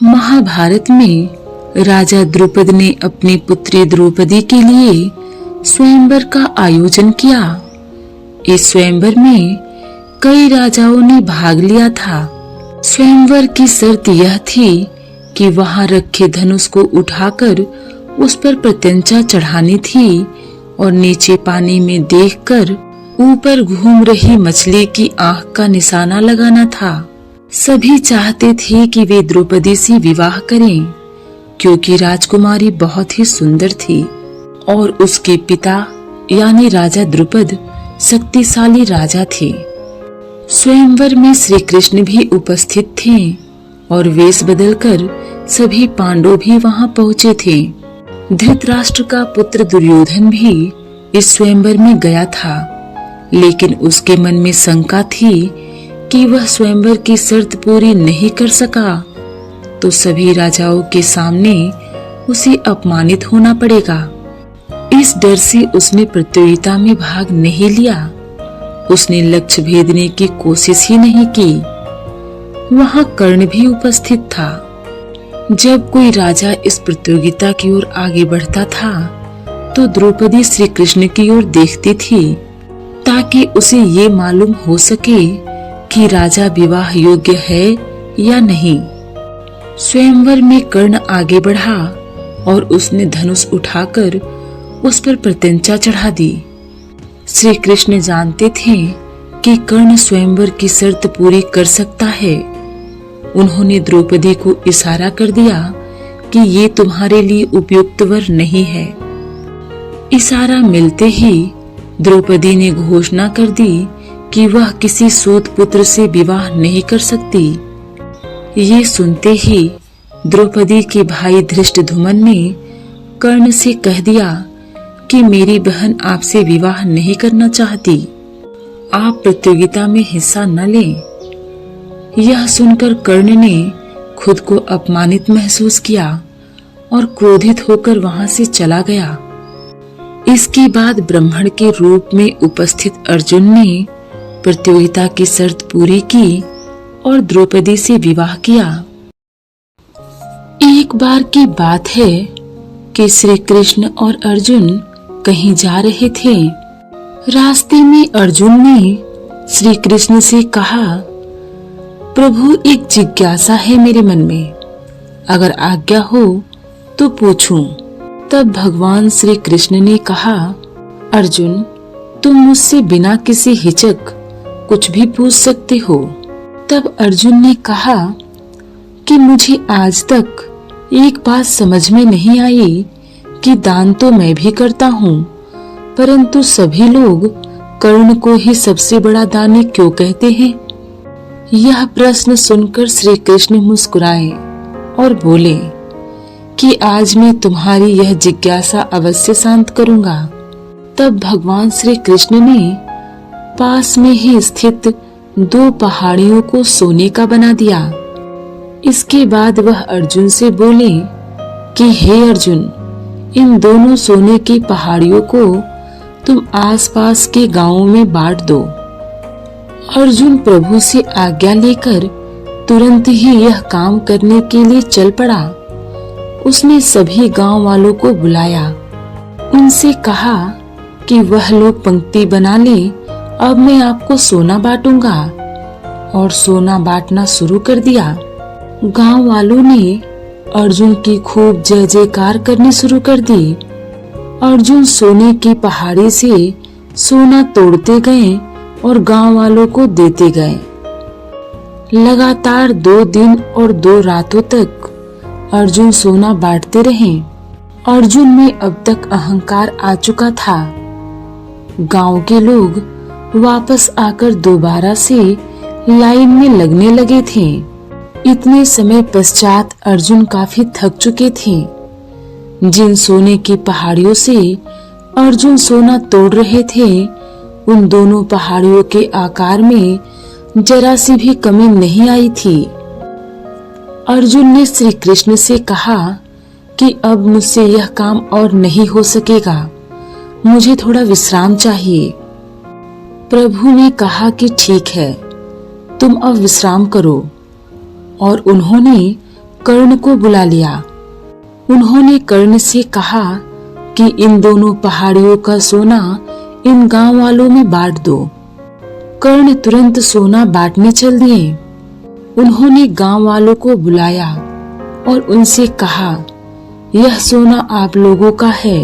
महाभारत में राजा द्रुपद ने अपनी पुत्री द्रौपदी के लिए स्वयंवर का आयोजन किया। इस स्वयंवर में कई राजाओं ने भाग लिया था। स्वयंवर की शर्त यह थी कि वहां रखे धनुष को उठाकर उस पर प्रत्यंचा चढ़ानी थी और नीचे पानी में देखकर ऊपर घूम रही मछली की आंख का निशाना लगाना था। सभी चाहते थे कि वे द्रौपदी से विवाह करें, क्योंकि राजकुमारी बहुत ही सुंदर थी और उसके पिता यानी राजा द्रुपद शक्तिशाली राजा थे। स्वयंवर में श्री कृष्ण भी उपस्थित थे और वेश बदलकर सभी पांडव भी वहां पहुंचे थे। धृतराष्ट्र का पुत्र दुर्योधन भी इस स्वयंवर में गया था, लेकिन उसके मन में शंका थी कि वह स्वयंवर की शर्त पूरी नहीं कर सका तो सभी राजाओं के सामने उसे अपमानित होना पड़ेगा। इस डर से उसने प्रतियोगिता में भाग नहीं लिया। उसने लक्ष्य भेदने की कोशिश ही नहीं की। वहां कर्ण भी उपस्थित था। जब कोई राजा इस प्रतियोगिता की ओर आगे बढ़ता था तो द्रौपदी श्री कृष्ण की ओर देखती थी ताकि उसे ये मालूम हो सके कि राजा विवाह योग्य है या नहीं। स्वयंवर में कर्ण आगे बढ़ा और उसने धनुष उठाकर उस पर प्रत्यंचा चढ़ा दी। श्री कृष्ण जानते थे कि कर्ण स्वयंवर की शर्त पूरी कर सकता है। उन्होंने द्रौपदी को इशारा कर दिया कि ये तुम्हारे लिए उपयुक्त वर नहीं है। इशारा मिलते ही द्रौपदी ने घोषणा कर दी कि वह किसी सूत पुत्र से विवाह नहीं कर सकती। ये सुनते ही द्रौपदी के भाई धृष्टद्युम्न ने कर्ण से कह दिया कि मेरी बहन आपसे विवाह नहीं करना चाहती, आप प्रतियोगिता में हिस्सा न लें। यह सुनकर कर्ण ने खुद को अपमानित महसूस किया और क्रोधित होकर वहां से चला गया। इसके बाद ब्राह्मण के रूप में उपस्थित अर्जुन ने प्रतियोगिता की शर्त पूरी की और द्रौपदी से विवाह किया। एक बार की बात है कि श्री कृष्ण और अर्जुन कहीं जा रहे थे। रास्ते में अर्जुन ने श्री कृष्ण से कहा, प्रभु एक जिज्ञासा है मेरे मन में, अगर आज्ञा हो तो पूछूं। तब भगवान श्री कृष्ण ने कहा, अर्जुन तुम मुझसे बिना किसी हिचक कुछ भी पूछ सकते हो। तब अर्जुन ने कहा कि मुझे आज तक एक बात समझ में नहीं आई कि दान तो मैं भी करता हूँ, परंतु सभी लोग कर्ण को ही सबसे बड़ा दानी क्यों कहते हैं। यह प्रश्न सुनकर श्री कृष्ण मुस्कुराए और बोले कि आज मैं तुम्हारी यह जिज्ञासा अवश्य शांत करूंगा। तब भगवान श्री कृष्ण ने पास में ही स्थित 2 पहाड़ियों को सोने का बना दिया। इसके बाद वह अर्जुन से बोले कि हे अर्जुन, इन दोनों सोने की पहाड़ियों को तुम आसपास के गांवों में बांट दो। अर्जुन प्रभु से आज्ञा लेकर तुरंत ही यह काम करने के लिए चल पड़ा। उसने सभी गांव वालों को बुलाया, उनसे कहा कि वह लोग पंक्ति बना ले, अब मैं आपको सोना बांटूंगा। और सोना बांटना शुरू कर दिया। गांव वालों ने अर्जुन की खूब जय जयकार करनी शुरू कर दी। अर्जुन सोने की पहाड़ी से सोना तोड़ते गए और गांव वालों को देते गए। लगातार 2 दिन और 2 रातों तक अर्जुन सोना बांटते रहे। अर्जुन में अब तक अहंकार आ चुका था। गांव के लोग वापस आकर दोबारा से लाइन में लगने लगे थे। इतने समय पश्चात अर्जुन काफी थक चुके थे। जिन सोने की पहाड़ियों से अर्जुन सोना तोड़ रहे थे, उन दोनों पहाड़ियों के आकार में जरा सी भी कमी नहीं आई थी। अर्जुन ने श्री कृष्ण से कहा कि अब मुझसे यह काम और नहीं हो सकेगा, मुझे थोड़ा विश्राम चाहिए। प्रभु ने कहा कि ठीक है, तुम अब विश्राम करो। और उन्होंने कर्ण को बुला लिया। उन्होंने कर्ण से कहा कि इन दोनों पहाड़ियों का सोना इन गांव वालों में बांट दो। कर्ण तुरंत सोना बांटने चल दिए। उन्होंने गांव वालों को बुलाया और उनसे कहा, यह सोना आप लोगों का है,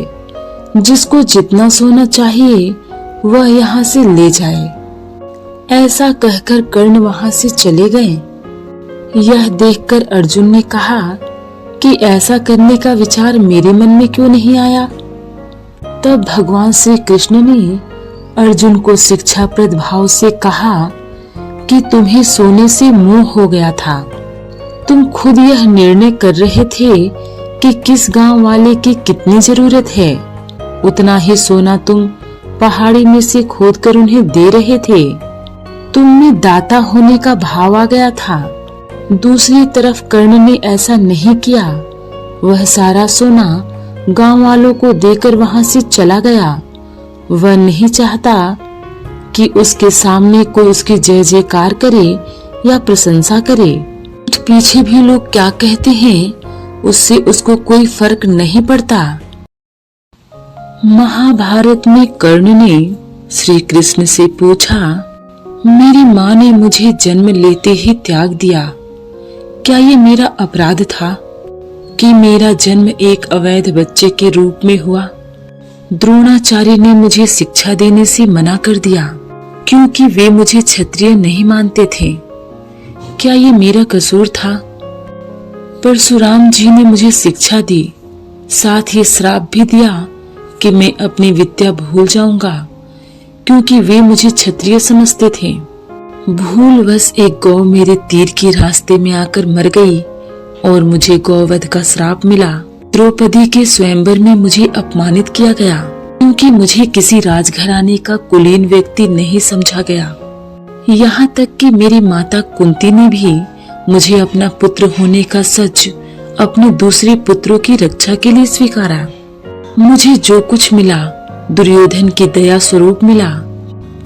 जिसको जितना सोना चाहिए वह यहाँ से ले जाए। ऐसा कहकर कर्ण वहां से चले गए। यह देखकर अर्जुन ने कहा कि ऐसा करने का विचार मेरे मन में क्यों नहीं आया। तब भगवान श्री कृष्ण ने अर्जुन को शिक्षाप्रद भाव से कहा कि तुम्हें सोने से मोह हो गया था। तुम खुद यह निर्णय कर रहे थे कि किस गांव वाले की कितनी जरूरत है, उतना ही सोना तुम पहाड़ी में से खोदकर उन्हें दे रहे थे। तुम में दाता होने का भाव आ गया था। दूसरी तरफ कर्ण ने ऐसा नहीं किया। वह सारा सोना गांव वालों को देकर वहां से चला गया। वह नहीं चाहता कि उसके सामने कोई उसकी जय जयकार करे या प्रशंसा करे। पीछे भी लोग क्या कहते हैं उससे उसको कोई फर्क नहीं पड़ता। महाभारत में कर्ण ने श्री कृष्ण से पूछा, मेरी माँ ने मुझे जन्म लेते ही त्याग दिया, क्या ये मेरा अपराध था कि मेरा जन्म एक अवैध बच्चे के रूप में हुआ? द्रोणाचार्य ने मुझे शिक्षा देने से मना कर दिया क्योंकि वे मुझे क्षत्रिय नहीं मानते थे। क्या ये मेरा कसूर था? परशुराम जी ने मुझे शिक्षा दी, साथ ही श्राप भी दिया कि मैं अपनी विद्या भूल जाऊंगा क्योंकि वे मुझे क्षत्रिय समझते थे। भूलवश एक गौ मेरे तीर के रास्ते में आकर मर गई और मुझे गौवध का श्राप मिला। द्रौपदी के स्वयंवर में मुझे अपमानित किया गया क्योंकि मुझे किसी राजघराने का कुलीन व्यक्ति नहीं समझा गया। यहाँ तक कि मेरी माता कुंती ने भी मुझे अपना पुत्र होने का सच अपने दूसरे पुत्रों की रक्षा के लिए स्वीकारा। मुझे जो कुछ मिला दुर्योधन की दया स्वरूप मिला।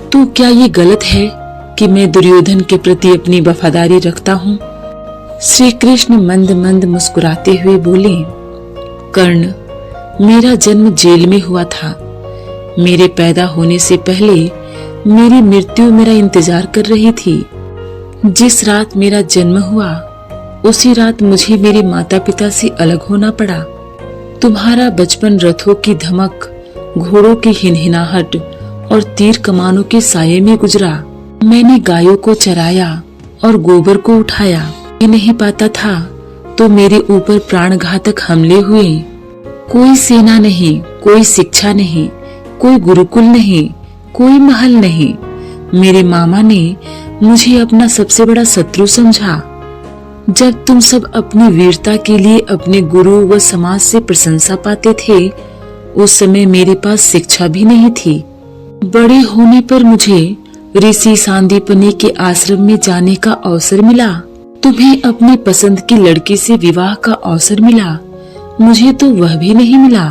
तो क्या ये गलत है कि मैं दुर्योधन के प्रति अपनी वफादारी रखता हूँ? श्री कृष्ण मंद मंद मुस्कुराते हुए बोले, कर्ण, मेरा जन्म जेल में हुआ था। मेरे पैदा होने से पहले मेरी मृत्यु मेरा इंतजार कर रही थी। जिस रात मेरा जन्म हुआ उसी रात मुझे मेरे माता पिता से अलग होना पड़ा। तुम्हारा बचपन रथों की धमक, घोड़ों की हिनहिनाहट और तीर कमानों के साये में गुजरा। मैंने गायों को चराया और गोबर को उठाया। ये नहीं पाता था तो मेरे ऊपर प्राणघातक हमले हुए। कोई सेना नहीं, कोई शिक्षा नहीं, कोई गुरुकुल नहीं, कोई महल नहीं। मेरे मामा ने मुझे अपना सबसे बड़ा शत्रु समझा। जब तुम सब अपनी वीरता के लिए अपने गुरु व समाज से प्रशंसा पाते थे, उस समय मेरे पास शिक्षा भी नहीं थी। बड़े होने पर मुझे ऋषि सांदीपनि के आश्रम में जाने का अवसर मिला। तुम्हें अपनी पसंद की लड़की से विवाह का अवसर मिला। मुझे तो वह भी नहीं मिला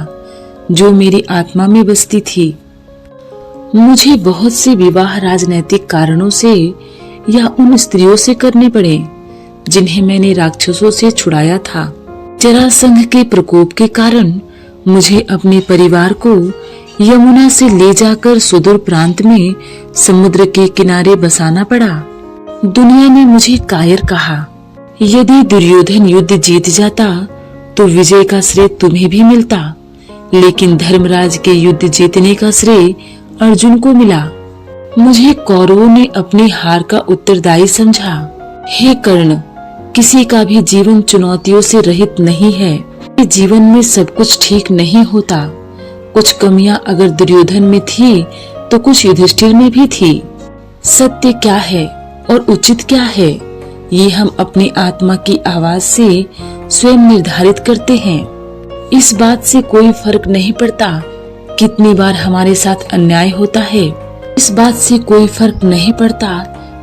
जो मेरी आत्मा में बसती थी। मुझे बहुत से विवाह राजनैतिक कारणों से या उन स्त्रियों से करने पड़े जिन्हें मैंने राक्षसों से छुड़ाया था। जरासंध के प्रकोप के कारण मुझे अपने परिवार को यमुना से ले जाकर सुदूर प्रांत में समुद्र के किनारे बसाना पड़ा। दुनिया ने मुझे कायर कहा। यदि दुर्योधन युद्ध जीत जाता तो विजय का श्रेय तुम्हें भी मिलता, लेकिन धर्मराज के युद्ध जीतने का श्रेय अर्जुन को मिला। मुझे कौरवों ने अपनी हार का उत्तरदायी समझा। हे कर्ण, किसी का भी जीवन चुनौतियों से रहित नहीं है। जीवन में सब कुछ ठीक नहीं होता। कुछ कमियां अगर दुर्योधन में थी तो कुछ युधिष्ठिर में भी थी। सत्य क्या है और उचित क्या है, ये हम अपनी आत्मा की आवाज से स्वयं निर्धारित करते हैं। इस बात से कोई फर्क नहीं पड़ता कितनी बार हमारे साथ अन्याय होता है। इस बात से कोई फर्क नहीं पड़ता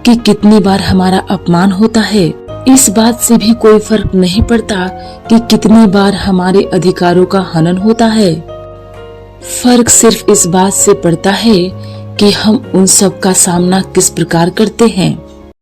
कि कितनी बार हमारा अपमान होता है। इस बात से भी कोई फर्क नहीं पड़ता कि कितनी बार हमारे अधिकारों का हनन होता है। फर्क सिर्फ इस बात से पड़ता है कि हम उन सब का सामना किस प्रकार करते हैं।